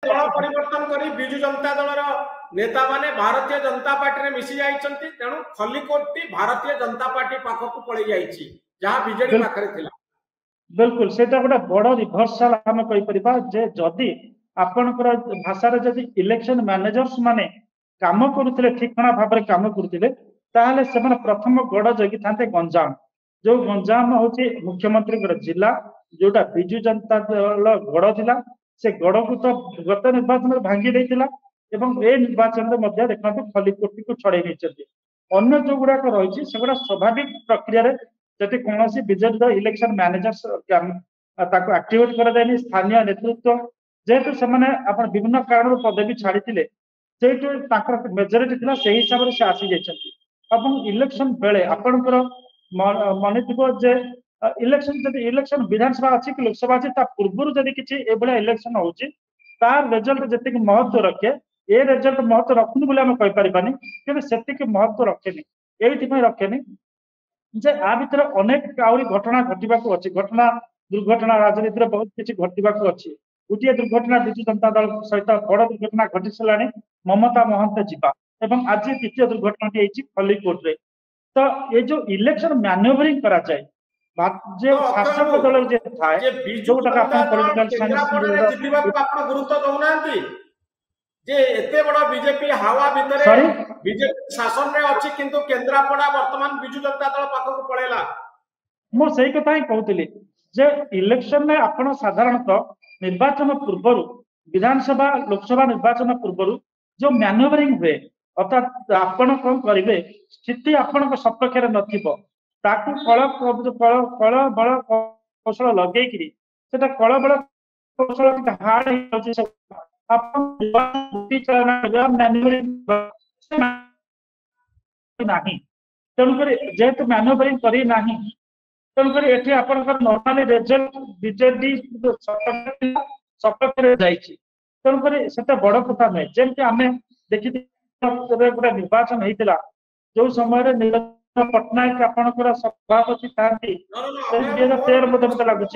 दल परिवर्तन करी बिजु जनता दल नेता माने भारतीय जनता पार्टी रे मिसी जाइछंती तेणु खलिकोट टी भारतीय जनता पार्टी पाखक पळै जाइछि जहां बीजेडी पाखरे थिला। बिल्कुल सेटा गोटे बड़ रिभर्सल आम कहि परिबा जे जदि आपनकर भाषा रे जदि इलेक्शन मैनेजर्स माने काम करुथिले ठिकणा भाबरे काम करुथिले ताहले सेमान प्रथम गड़ जगी थांते गंजाम जो गंजाम होची मुख्यमंत्री जिला जोटा बिजु जनता दल गड़ थिला से गड़ को तो गत निर्वाचन में भांगी देथिला एवं ए निर्वाचन में मध्य देखंतु खलिकोटी को छड़े नेचंती अन्य जो गुडा को रहिछि सेगुडा स्वाभाविक प्रक्रिया रे जति कोनोसी बिजेडी द इलेक्शन मैनेजर्स ताको एक्टिवेट करा जायनि स्थानीय नेतृत्व जेतु सेमाने आपण विभिन्न कारण पदवी छाड़ीथिले सेटु ताकर मेजॉरिटी थिला सेही हिसाब रे से आसी जायछंती अपन इलेक्शन बेले आपनकर माने थिबो जे इलेक्शन जदि इलेक्शन विधानसभा अछि कि लोकसभा अछि ता पूर्वरु जदि किछि एबले इलेक्शन होउछि तार रिजल्ट जति कि महत्व रखे ए रिजल्ट महत्व रखुनी बोले हम कहि परिबानी कि सेति कि महत्व रखेनी एथि पय रखेनी जे आ भितर अनेक आउरी घटना घटिबा को अछि घटना दुर्घटना राजनीति रे बहुत किछि घटिबा को अछि उटिया दुर्घटना बिजु जनता दल सहित बड़ दुर्घटना घटि सलानी ममता महंत जीवा एवं आज द्वितीय दुर्घटना टी खलिकोट रे तो ये जो इलेक्शन मैन्युवरिंग करा जाए जे शासक दल जे थाए जे बिजु जनता दल केंद्रापड़ा जितिबा को आपण गुरुत्व दउनांती जे एते बड़ बीजेपी हावा भितरे बीजेपी शासन रे अछि किंतु केंद्रापड़ा वर्तमान बिजु जनता दल पाखक पळेला मो सही कथा ही कहउतली जे इलेक्शन में आपण साधारणतः निर्वाचन पूर्वरु विधानसभा लोकसभा निर्वाचन पूर्वरु जो मैन्युवरिंग हुए अर्थात आपण कोन करिवे स्थिति आपण को सपक्ष रे नथिबो ताकू कळ बळ कौशल लगेई किरी सेटा कळ बळ कौशल हार्ड होछि सब आपण बुद्धि चलना मैन्युवरिंग नाही तेणु करी जेहेतु मैन्युवरिंग करी नाही तेणु करी एठी आपण नॉर्मली रिजल्ट बीजेडी सपक्ष रे जाईछि तेणु करी सेटा बड़ कथा नै जेंति आमे देखि गोटे निर्वाचन होता जो समय नीरज पट्टनायक आपणकर सभापति था 2013 मत लगुच